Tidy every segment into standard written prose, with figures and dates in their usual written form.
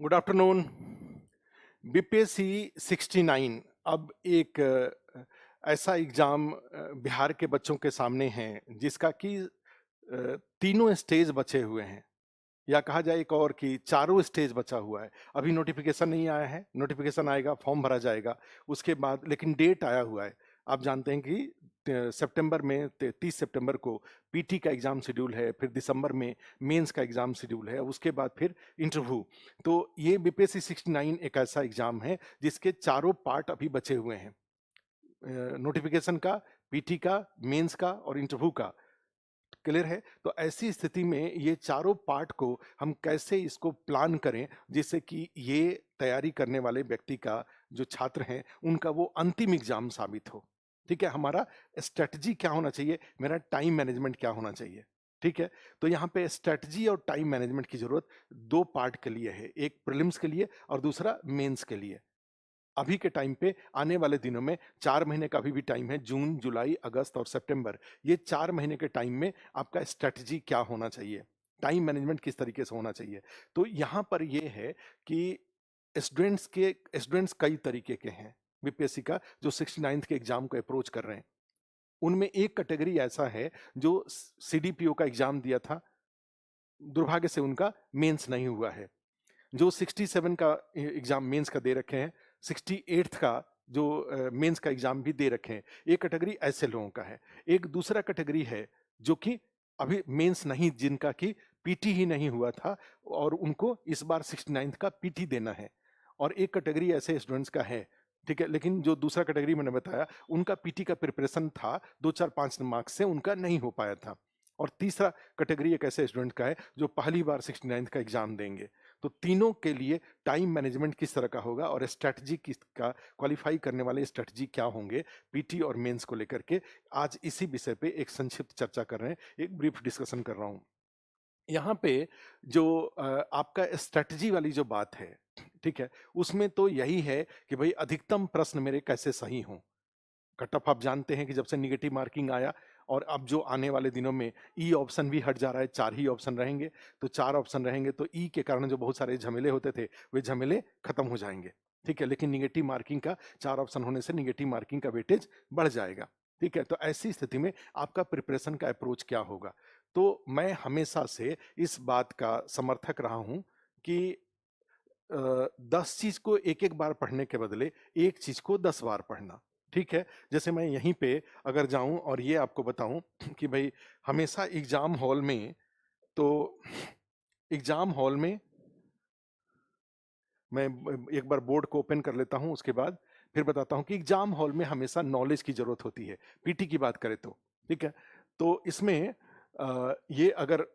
Good afternoon. BPSC 69 अब एक ऐसा एग्जाम बिहार के बच्चों के सामने है जिसका कि तीनों स्टेज बचे हुए हैं, या कहा जाए एक और कि चारों स्टेज बचा हुआ है। अभी नोटिफिकेशन नहीं आया है, नोटिफिकेशन आएगा, फॉर्म भरा जाएगा उसके बाद, लेकिन डेट आया हुआ है। आप जानते हैं कि सितंबर में 30 सितंबर को पीटी का एग्जाम शेड्यूल है, फिर दिसंबर में मेंस का एग्जाम शेड्यूल है, उसके बाद फिर इंटरव्यू। तो ये बीपीएससी 69 एक ऐसा एग्जाम है जिसके चारों पार्ट अभी बचे हुए हैं, नोटिफिकेशन का, पीटी का, मेंस का और इंटरव्यू का। क्लियर है? तो ऐसी स्थिति में ये चारों पार्ट को हम कैसे इसको प्लान करें जिससे कि ये तैयारी करने वाले व्यक्ति का, जो छात्र हैं, उनका वो अंतिम एग्जाम साबित हो। ठीक है? हमारा स्ट्रेटजी क्या होना चाहिए, मेरा टाइम मैनेजमेंट क्या होना चाहिए। ठीक है? तो यहाँ पे स्ट्रेटजी और टाइम मैनेजमेंट की जरूरत दो पार्ट के लिए है, एक प्रीलिम्स के लिए और दूसरा मेंस के लिए। अभी के टाइम पे आने वाले दिनों में 4 महीने का अभी भी टाइम है, जून, जुलाई, अगस्त और सितंबर। ये 4 महीने के टाइम में आपका स्ट्रेटजी क्या होना चाहिए, टाइम मैनेजमेंट किस तरीके से होना चाहिए। तो यहाँ पर ये है कि स्टूडेंट्स कई तरीके के हैं बीपीएससी का, जो 69th के एग्जाम को अप्रोच कर रहे हैं। उनमें एक कैटेगरी ऐसा है जो सीडीपीओ का एग्जाम दिया था, दुर्भाग्य से उनका मेंस नहीं हुआ है। जो 67 का एग्जाम मेंस का दे रखे हैं, 68th का जो मेंस का एग्जाम भी दे रखे हैं, एक कैटेगरी ऐसे लोगों का है। एक दूसरा कैटेगरी है जो कि अभी मेंस नहीं, जिनका कि पीटी ही नहीं हुआ था और उनको इस बार 69th का पीटी देना है। और एक कैटेगरी ऐसे स्टूडेंट्स का है, ठीक है, लेकिन जो दूसरा कैटेगरी मैंने बताया उनका पीटी का प्रिपरेशन था, 2 4 5 मार्क्स से उनका नहीं हो पाया था। और तीसरा कैटेगरी एक ऐसे स्टूडेंट का है जो पहली बार 69th का एग्जाम देंगे। तो तीनों के लिए टाइम मैनेजमेंट किस तरह का होगा और स्ट्रेटजी किस का, क्वालिफाई करने वाले स्ट्रेटजी क्या होंगे पीटी और मेंस को लेकर के, आज इसी विषय पे एक संक्षिप्त चर्चा कर रहे हैं, एक ब्रीफ डिस्कशन कर रहा हूं। यहाँ पे जो आपका स्ट्रेटजी वाली जो बात है, ठीक है, उसमें तो यही है कि भाई अधिकतम प्रश्न मेरे कैसे सही हों। कट ऑफ आप जानते हैं कि जब से निगेटिव मार्किंग आया और अब जो आने वाले दिनों में ई ऑप्शन भी हट जा रहा है, 4 ही ऑप्शन रहेंगे। तो 4 ऑप्शन रहेंगे तो ई के कारण जो बहुत सारे झमेले होते थे, वे झमेले खत्म हो जाएंगे। ठीक है, लेकिन निगेटिव मार्किंग का 4 ऑप्शन होने से निगेटिव मार्किंग का वेटेज बढ़ जाएगा। ठीक है, तो ऐसी स्थिति में आपका प्रिपरेशन का अप्रोच क्या होगा। तो मैं हमेशा से इस बात का समर्थक रहा हूं कि 10 चीज को एक एक बार पढ़ने के बदले एक चीज को 10 बार पढ़ना। ठीक है, जैसे मैं यहीं पे अगर जाऊं और ये आपको बताऊं कि भाई हमेशा एग्जाम हॉल में, तो एग्जाम हॉल में मैं एक बार बोर्ड को ओपन कर लेता हूं, उसके बाद फिर बताता हूं कि एग्जाम हॉल में हमेशा नॉलेज की जरूरत होती है, पीटी की बात करें तो। ठीक है, तो इसमें ये अगर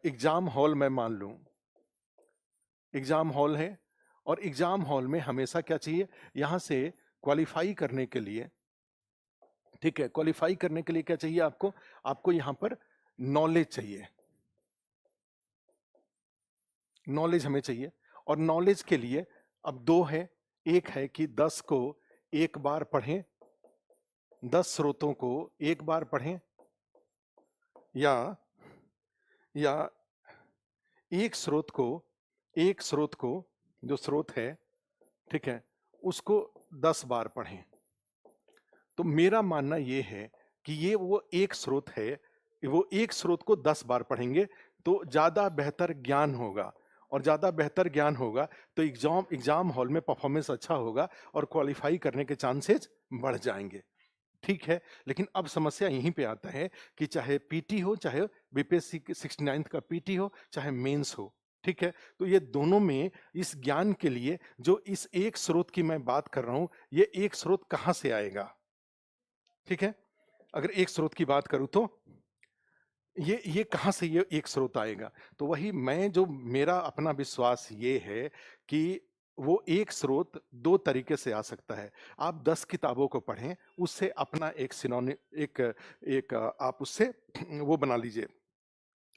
एग्जाम हॉल मैं मान लूं, एग्जाम हॉल है और एग्जाम हॉल में हमेशा क्या चाहिए, यहां से क्वालिफाई करने के लिए, ठीक है, क्वालिफाई करने के लिए क्या चाहिए आपको, आपको यहां पर नॉलेज चाहिए, नॉलेज हमें चाहिए। और नॉलेज के लिए अब दो है, एक है कि 10 को एक बार पढ़ें, 10 स्रोतों को एक बार पढ़ें, या या एक स्रोत को, एक स्रोत को, जो स्रोत है, ठीक है, उसको 10 बार पढ़ें। तो मेरा मानना ये है कि ये वो एक स्रोत है, वो एक स्रोत को 10 बार पढ़ेंगे तो ज्यादा बेहतर ज्ञान होगा, और ज्यादा बेहतर ज्ञान होगा तो एग्जाम हॉल में परफॉर्मेंस अच्छा होगा और क्वालिफाई करने के चांसेस बढ़ जाएंगे। ठीक है, लेकिन अब समस्या यहीं पे आता है कि चाहे पीटी हो, चाहे बीपीएससी 69th का पीटी हो, चाहे मेंस हो, ठीक है, तो ये दोनों में इस ज्ञान के लिए जो इस एक स्रोत की मैं बात कर रहा हूं, ये एक स्रोत कहां से आएगा। ठीक है, अगर एक स्रोत की बात करूं तो ये कहां से ये एक स्रोत आएगा। तो वही मैं, जो मेरा अपना विश्वास ये है कि वो एक स्रोत दो तरीके से आ सकता है। आप 10 किताबों को पढ़ें, उससे अपना एक सिनोनि एक एक आप उससे वो बना लीजिए,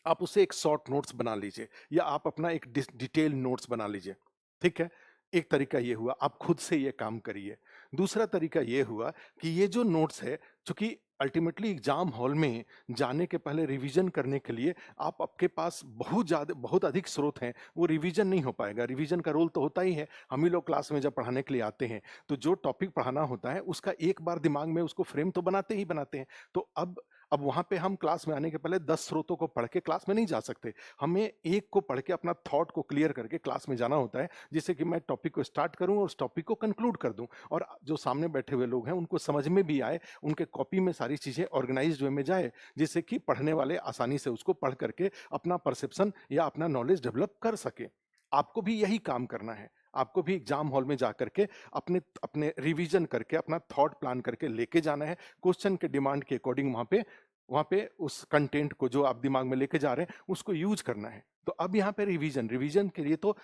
आप उससे एक शॉर्ट नोट्स बना लीजिए, या आप अपना एक डिटेल नोट्स बना लीजिए। ठीक है, एक तरीका ये हुआ, आप खुद से ये काम करिए। दूसरा तरीका ये हुआ कि ये जो नोट्स है, चूंकि अल्टीमेटली एग्जाम हॉल में जाने के पहले रिवीजन करने के लिए आप आपके पास बहुत अधिक स्रोत हैं, वो रिवीजन नहीं हो पाएगा। रिवीजन का रोल तो होता ही है, हम ही लोग क्लास में जब पढ़ाने के लिए आते हैं तो जो टॉपिक पढ़ाना होता है उसका एक बार दिमाग में उसको फ्रेम तो बनाते ही बनाते हैं। तो अब वहां पे हम क्लास में आने के पहले 10 स्रोतों को पढ़ के क्लास में नहीं जा सकते। हमें एक को पढ़ के अपना थॉट को क्लियर करके क्लास में जाना होता है, जिससे कि मैं टॉपिक को स्टार्ट करूं और उस टॉपिक को कंक्लूड कर दूं, और जो सामने बैठे हुए लोग हैं उनको समझ में भी आए, उनके कॉपी में सारी चीजें ऑर्गेनाइज्ड वे में जाए, जिससे कि पढ़ने वाले आसानी से उसको पढ़ करके अपना परसेप्शन या अपना नॉलेज डेवलप कर सके। आपको भी यही काम करना है। आपको भी एग्जाम हॉल में जा करके अपने अपने रिवीजन करके अपना थॉट प्लान करके लेके जाना है। क्वेश्चन के डिमांड के अकॉर्डिंग वहां पे उस कंटेंट को जो आप दिमाग में लेके जा रहे हैं उसको यूज करना है। तो अब यहाँ पे रिवीजन रिवीजन के लिए तो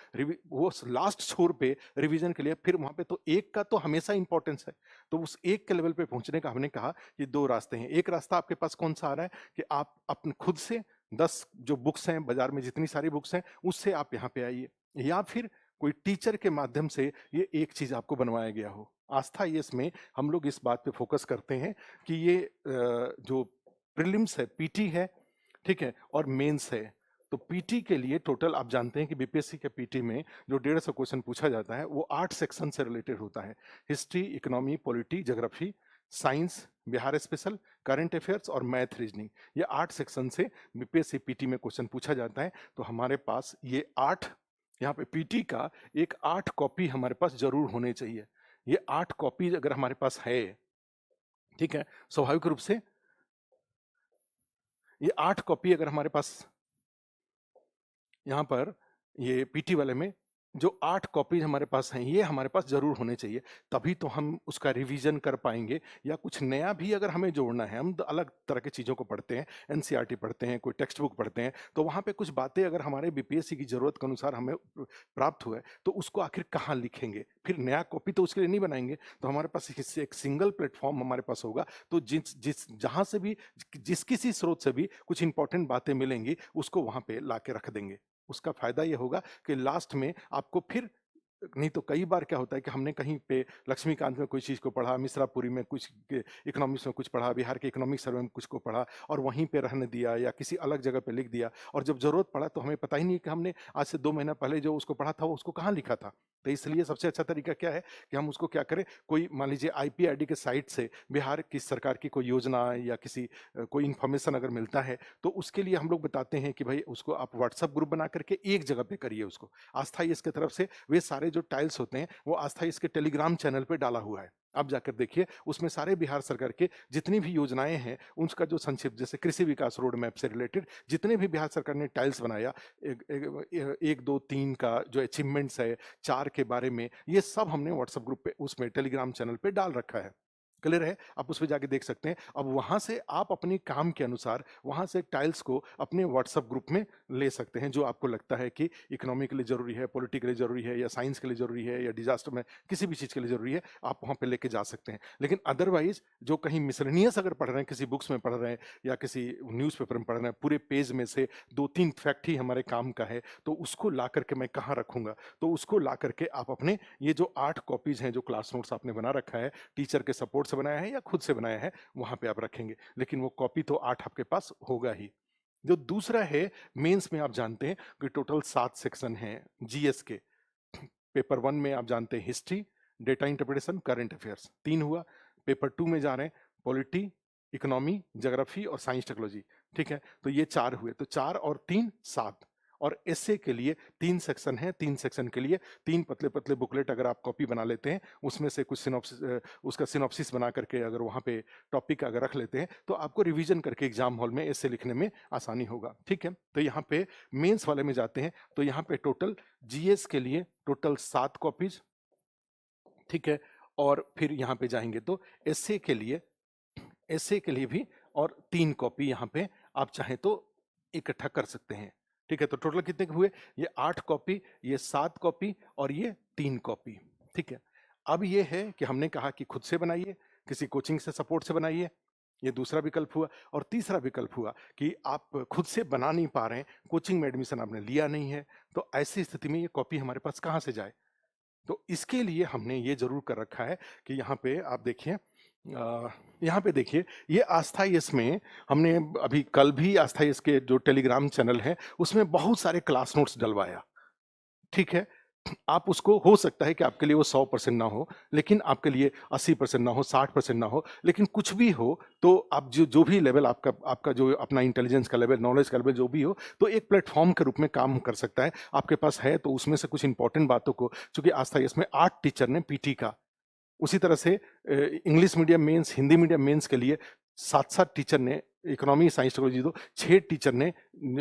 वो लास्ट छोर पे रिवीजन के लिए फिर वहां पे तो एक का तो हमेशा इंपॉर्टेंस है। तो उस एक के लेवल पे पहुंचने का हमने कहा कि दो रास्ते हैं। एक रास्ता आपके पास कौन सा आ रहा है कि आप अपने खुद से 10 जो बुक्स हैं बाजार में, जितनी सारी बुक्स हैं उससे आप यहाँ पे आइए, या फिर कोई टीचर के माध्यम से ये एक चीज आपको बनवाया गया हो। आस्था यस में हम लोग इस बात पे फोकस करते हैं कि ये जो प्रीलिम्स है, पीटी है, ठीक है, और मेंस है। तो पीटी के लिए टोटल आप जानते हैं कि बीपीएससी के पीटी में जो 150 क्वेश्चन पूछा जाता है वो 8 सेक्शन से रिलेटेड होता है। History, economy, polity, geography, science, Bihar special, current affairs और मैथ रीजनिंग, ये 8 सेक्शन से बीपीएससी पीटी में क्वेश्चन पूछा जाता है। तो हमारे पास ये 8, यहाँ पे पीटी का एक 8 कॉपी हमारे पास जरूर होने चाहिए। ये 8 कॉपी अगर हमारे पास है, ठीक है, स्वाभाविक रूप से ये 8 कॉपी अगर हमारे पास यहाँ पर ये पीटी वाले में जो 8 कॉपीज हमारे पास हैं, ये हमारे पास जरूर होने चाहिए। तभी तो हम उसका रिवीजन कर पाएंगे, या कुछ नया भी अगर हमें जोड़ना है। हम अलग तरह की चीज़ों को पढ़ते हैं, एनसीईआरटी पढ़ते हैं, कोई टेक्स्ट बुक पढ़ते हैं, तो वहाँ पे कुछ बातें अगर हमारे बीपीएससी की जरूरत के अनुसार हमें प्राप्त हुए तो उसको आखिर कहाँ लिखेंगे? फिर नया कॉपी तो उसके लिए नहीं बनाएंगे। तो हमारे पास एक सिंगल प्लेटफॉर्म हमारे पास होगा। तो जिस जिस जहाँ से भी जिस किसी स्रोत से भी कुछ इंपॉर्टेंट बातें मिलेंगी उसको वहाँ पे ला के रख देंगे। उसका फायदा ये होगा कि लास्ट में आपको फिर, नहीं तो कई बार क्या होता है कि हमने कहीं पे लक्ष्मीकांत में कोई चीज़ को पढ़ा, मिश्रापुरी में कुछ इकोनॉमिक्स में कुछ पढ़ा, बिहार के इकोनॉमिक सर्वे में कुछ को पढ़ा और वहीं पे रहने दिया या किसी अलग जगह पे लिख दिया, और जब जरूरत पड़ा तो हमें पता ही नहीं कि हमने आज से 2 महीना पहले जो उसको पढ़ा था वो उसको कहाँ लिखा था। तो इसलिए सबसे अच्छा तरीका क्या है कि हम उसको क्या करें, कोई मान लीजिए आईपीआईडी के साइट से बिहार की सरकार की कोई योजना या किसी कोई इन्फॉर्मेशन अगर मिलता है तो उसके लिए हम लोग बताते हैं कि भाई उसको आप व्हाट्सएप ग्रुप बना करके एक जगह पे करिए उसको। आस्था इसके तरफ से वे सारे जो टाइल्स होते हैं वो आस्था इसके टेलीग्राम चैनल पे डाला हुआ है। आप जाकर देखिए, उसमें सारे बिहार सरकार के जितनी भी योजनाएं हैं उनका जो संक्षिप्त, जैसे कृषि विकास रोड मैप से रिलेटेड जितने भी बिहार सरकार ने टाइल्स बनाया, एक दो तीन का जो अचीवमेंट्स है, 4 के बारे में, ये सब हमने व्हाट्सएप ग्रुप पे उसमें टेलीग्राम चैनल पे डाल रखा है। क्लियर है? आप उस पे जाके देख सकते हैं। अब वहां से आप अपने काम के अनुसार वहां से टाइल्स को अपने व्हाट्सएप ग्रुप में ले सकते हैं, जो आपको लगता है कि इकोनॉमी के लिए जरूरी है, पॉलिटी के लिए जरूरी है, या साइंस के लिए जरूरी है, या डिजास्टर में किसी भी चीज के लिए जरूरी है, आप वहां पे लेके जा सकते हैं। लेकिन अदरवाइज जो कहीं मिसलेनियस अगर पढ़ रहे हैं, किसी बुक्स में पढ़ रहे हैं या किसी न्यूज़पेपर में पढ़ रहे हैं, पूरे पेज में से 2-3 फैक्ट ही हमारे काम का है, तो उसको ला करके मैं कहाँ रखूंगा? तो उसको ला करके आप अपने ये जो 8 कॉपीज हैं, जो क्लास नोट्स आपने बना रखा है, टीचर के सपोर्ट से बनाया है या खुद से बनाया है, वहां पे आप रखेंगे। लेकिन वो कॉपी तो 8 आपके पास होगा ही। जो दूसरा है, मेंस में आप जानते हैं कि टोटल 7 सेक्शन हैं जीएस के। पेपर 1 में आप जानते हैं history, data interpretation, current affairs, 3 हुआ। पेपर 2 में जा रहे हैं पॉलिटी, इकोनॉमी, ज्योग्राफी और साइंस टेक्नोलॉजी, ठीक है। तो ये 4 हुए, तो 4 और 3 7। और एसए के लिए 3 सेक्शन है, 3 सेक्शन के लिए 3 पतले पतले बुकलेट अगर आप कॉपी बना लेते हैं, उसमें से कुछ सिनॉप्सिस, उसका सिनॉप्सिस बना करके अगर वहां पे टॉपिक अगर रख लेते हैं तो आपको रिवीजन करके एग्जाम हॉल में एसए लिखने में आसानी होगा, ठीक है। तो यहाँ पे मेंस वाले में जाते हैं, तो यहाँ पे टोटल जीएस के लिए टोटल 7 कॉपीज, ठीक है। और फिर यहाँ पे जाएंगे तो एसए के लिए भी और 3 कॉपी यहाँ पे आप चाहें तो इकट्ठा कर सकते हैं, ठीक है। तो टोटल कितने के हुए? ये 8 कॉपी, ये 7 कॉपी और ये 3 कॉपी, ठीक है। अब ये है कि हमने कहा कि खुद से बनाइए, किसी कोचिंग से सपोर्ट से बनाइए, ये दूसरा विकल्प हुआ। और तीसरा विकल्प हुआ कि आप खुद से बना नहीं पा रहे हैं, कोचिंग में एडमिशन आपने लिया नहीं है, तो ऐसी स्थिति में ये कॉपी हमारे पास कहाँ से जाए? तो इसके लिए हमने ये जरूर कर रखा है कि यहाँ पे आप देखिए यहाँ पे देखिए, ये आस्था यस में हमने अभी कल भी आस्था यस के जो टेलीग्राम चैनल है, उसमें बहुत सारे क्लास नोट्स डलवाया, ठीक है? आप उसको हो सकता है कि आपके लिए वो 100% ना हो, लेकिन आपके लिए 80% ना हो, 60% ना हो, लेकिन कुछ भी हो, तो आप जो जो भी लेवल आपका आपका जो अपना इंटेलिजेंस का लेवल, नॉलेज का लेवल जो भी हो, तो एक प्लेटफ़ॉर्म के रूप में काम कर सकता है। आपके पास है, तो उसमें से कुछ इम्पोर्टेंट बातों को, चूँकि आस्था यस में 8 टीचर ने पीटी का, उसी तरह से English medium mains, Hindi medium mains के लिए 7-7 टीचर ने, इकोनॉमी, साइंस, टेक्नोलॉजी दो, 6 टीचर ने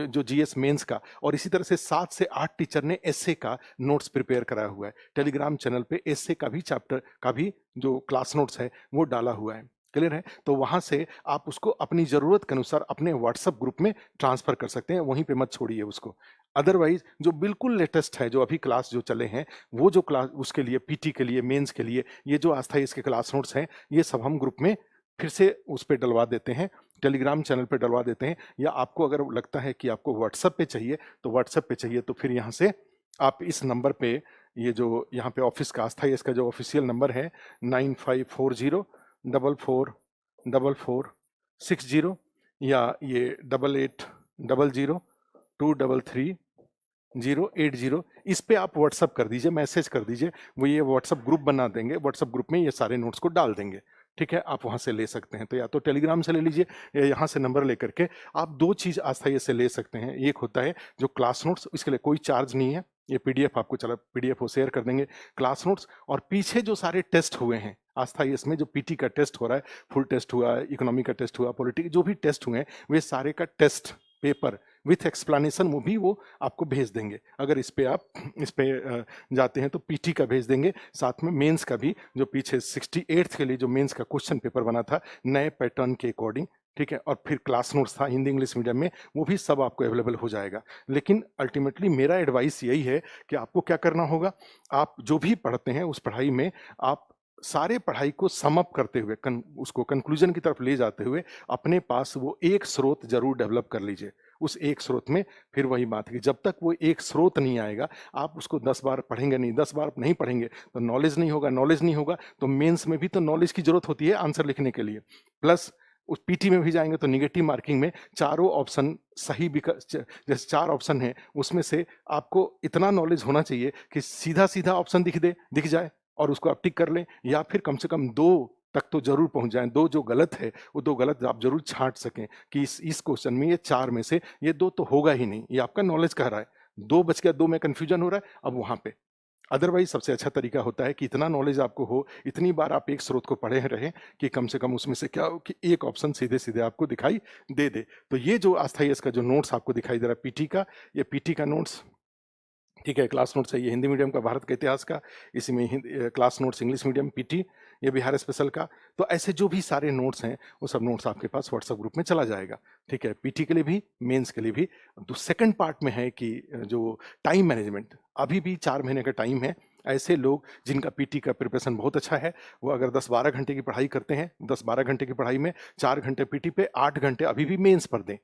जो जीएस मेंस का, और इसी तरह से 7 से 8 टीचर ने एसए का नोट्स प्रिपेयर कराया हुआ है। टेलीग्राम चैनल पे एसए का भी चैप्टर का भी जो क्लास नोट्स है, वो डाला हुआ है। क्लियर है? तो वहाँ से आप उसको अपनी ज़रूरत के अनुसार अपने व्हाट्सएप ग्रुप में ट्रांसफ़र कर सकते हैं, वहीं पे मत छोड़िए उसको। अदरवाइज़ जो बिल्कुल लेटेस्ट है, जो अभी क्लास जो चले हैं, वो जो क्लास उसके लिए पीटी के लिए, मेंस के लिए, ये जो आस्था इसके क्लास नोट्स हैं, ये सब हम ग्रुप में फिर से उस पे डलवा देते हैं, टेलीग्राम चैनल पे डलवा देते हैं, या आपको अगर लगता है कि आपको व्हाट्सएप पे चाहिए, तो व्हाट्सएप पे चाहिए तो फिर यहाँ से आप इस नंबर पे, ये जो यहाँ पे ऑफिस का आस्था इसका जो ऑफिशियल नंबर है 9540444460, या ये 8800233080, इस पे आप व्हाट्सअप कर दीजिए, मैसेज कर दीजिए, वो ये व्हाट्सअप ग्रुप बना देंगे, व्हाट्सअप ग्रुप में ये सारे नोट्स को डाल देंगे, ठीक है? आप वहाँ से ले सकते हैं, तो या तो टेलीग्राम से ले लीजिए, या यहाँ से नंबर लेकर के आप 2 चीज़ आस्थाई से ले सकते हैं। एक होता है जो क्लास नोट्स, इसके लिए कोई चार्ज नहीं है, ये पीडीएफ आपको चला पीडीएफ वो शेयर कर देंगे, क्लास नोट्स, और पीछे जो सारे टेस्ट हुए हैं आस्था इसमें, जो पीटी का टेस्ट हो रहा है, फुल टेस्ट हुआ, इकोनॉमी का टेस्ट हुआ, पॉलिटिक्स जो भी टेस्ट हुए हैं, वे सारे का टेस्ट पेपर विथ एक्सप्लेनेशन वो भी वो आपको भेज देंगे। अगर इस पे आप इस पे जाते हैं तो पीटी का भेज देंगे, साथ में मेंस का भी, जो पीछे 68th के लिए जो मेंस का क्वेश्चन पेपर बना था नए पैटर्न के अकॉर्डिंग, ठीक है? और फिर क्लास नोट्स था हिंदी इंग्लिश मीडियम में, वो भी सब आपको अवेलेबल हो जाएगा। लेकिन अल्टीमेटली मेरा एडवाइस यही है कि आपको क्या करना होगा, आप जो भी पढ़ते हैं उस पढ़ाई में आप सारे पढ़ाई को सम अप करते हुए, उसको कंक्लूजन की तरफ ले जाते हुए अपने पास वो एक स्रोत जरूर डेवलप कर लीजिए। उस एक स्रोत में फिर वही बात है कि जब तक वो एक स्रोत नहीं आएगा, आप उसको 10 बार पढ़ेंगे नहीं, 10 बार नहीं पढ़ेंगे तो नॉलेज नहीं होगा, नॉलेज नहीं होगा तो मेंस में भी तो नॉलेज की जरूरत होती है आंसर लिखने के लिए। प्लस उस पीटी में भी जाएंगे तो निगेटिव मार्किंग में चारों ऑप्शन सही जैसे 4 ऑप्शन है, उसमें से आपको इतना नॉलेज होना चाहिए कि सीधा-सीधा ऑप्शन दिख जाए और उसको आप टिक कर लें, या फिर कम से कम 2 तक तो ज़रूर पहुँच जाएँ। 2 जो गलत है, वो 2 गलत आप ज़रूर छाँट सकें कि इस क्वेश्चन में ये 4 में से ये 2 तो होगा ही नहीं, ये आपका नॉलेज कह रहा है। 2 बच गया, 2 में कन्फ्यूजन हो रहा है, अब वहाँ पे। अदरवाइज़ सबसे अच्छा तरीका होता है कि इतना नॉलेज आपको हो, इतनी बार आप एक स्रोत को पढ़े रहें कि कम से कम उसमें से क्या हो कि एक ऑप्शन सीधे-सीधे आपको दिखाई दे। तो ये जो अस्थायी इसका जो नोट्स आपको दिखाई दे रहा है पीटी का, ये पीटी का नोट्स, ठीक है? क्लास नोट्स है ये हिंदी मीडियम का, भारत के इतिहास का, इसी में class notes English medium PT, ये बिहार स्पेशल का। तो ऐसे जो भी सारे नोट्स हैं, वो सब नोट्स आपके पास व्हाट्सएप ग्रुप में चला जाएगा, ठीक है? पीटी के लिए भी, मेंस के लिए भी। तो सेकंड पार्ट में है कि जो टाइम मैनेजमेंट, अभी भी 4 महीने का टाइम है। ऐसे लोग जिनका पीटी का प्रिपरेशन बहुत अच्छा है, वो अगर 10-12 घंटे की पढ़ाई करते हैं, 10-12 घंटे की पढ़ाई में 4 घंटे पीटी पे, 8 घंटे अभी भी मेंस पर दें।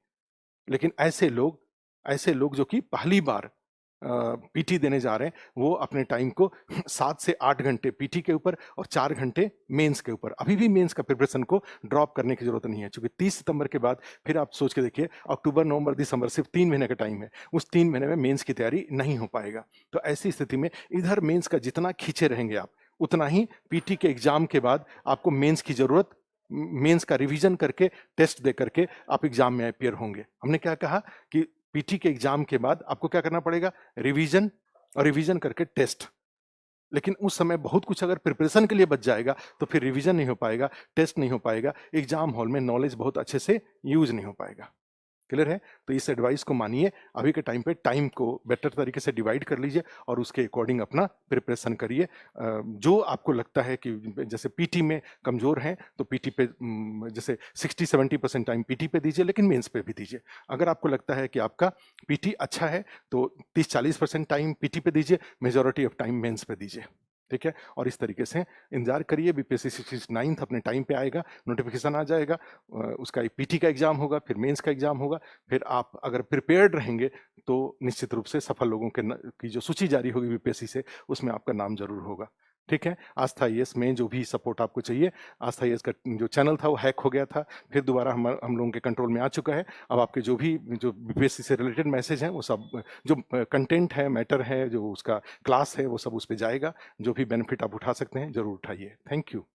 लेकिन ऐसे लोग जो कि पहली बार पीटी देने जा रहे हैं, वो अपने टाइम को 7 से 8 घंटे पीटी के ऊपर और 4 घंटे मेंस के ऊपर, अभी भी मेंस का प्रिपरेशन को ड्रॉप करने की ज़रूरत नहीं है, क्योंकि 30 सितंबर के बाद फिर आप सोच के देखिए, अक्टूबर, नवंबर, दिसंबर सिर्फ 3 महीने का टाइम है, उस 3 महीने में मेंस की तैयारी नहीं हो पाएगा। तो ऐसी स्थिति में इधर मेंस का जितना खींचे रहेंगे आप, उतना ही पीटी के एग्ज़ाम के बाद आपको मेंस की ज़रूरत, मेंस का रिवीजन करके, टेस्ट दे करके आप एग्ज़ाम में अपीयर होंगे। हमने क्या कहा कि पीटी के एग्ज़ाम के बाद आपको क्या करना पड़ेगा? रिवीजन, और रिवीजन करके टेस्ट। लेकिन उस समय बहुत कुछ अगर प्रिपरेशन के लिए बच जाएगा, तो फिर रिवीजन नहीं हो पाएगा, टेस्ट नहीं हो पाएगा, एग्ज़ाम हॉल में नॉलेज बहुत अच्छे से यूज़ नहीं हो पाएगा। क्लियर है? तो इस एडवाइस को मानिए, अभी के टाइम पे टाइम को बेटर तरीके से डिवाइड कर लीजिए और उसके अकॉर्डिंग अपना प्रिपरेशन करिए। जो आपको लगता है कि जैसे पीटी में कमज़ोर हैं, तो पीटी पे जैसे 60-70% टाइम पीटी पे दीजिए, लेकिन मेंस पे भी दीजिए। अगर आपको लगता है कि आपका पीटी अच्छा है, तो 30-40% टाइम पीटी पे दीजिए, मेजॉरिटी ऑफ टाइम मेंस पे दीजिए। ठीक है? और इस तरीके से इंतज़ार करिए, बीपीएससी 69th अपने टाइम पे आएगा, नोटिफ़िकेशन आ जाएगा, उसका एक पीटी का एग्ज़ाम होगा, फिर मेंस का एग्ज़ाम होगा, फिर आप अगर प्रिपेयर्ड रहेंगे, तो निश्चित रूप से सफल लोगों के की जो सूची जारी होगी बीपीएससी से, उसमें आपका नाम ज़रूर होगा। ठीक है? आस्था आईएएस में जो भी सपोर्ट आपको चाहिए, आस्था आईएएस का जो चैनल था वो हैक हो गया था, फिर दोबारा हम लोगों के कंट्रोल में आ चुका है। अब आपके जो बीपीएससी से रिलेटेड मैसेज हैं वो सब जो कंटेंट है, मैटर है, जो उसका क्लास है वो सब उस पे जाएगा। जो भी बेनिफिट आप उठा सकते हैं ज़रूर उठाइए। Thank you.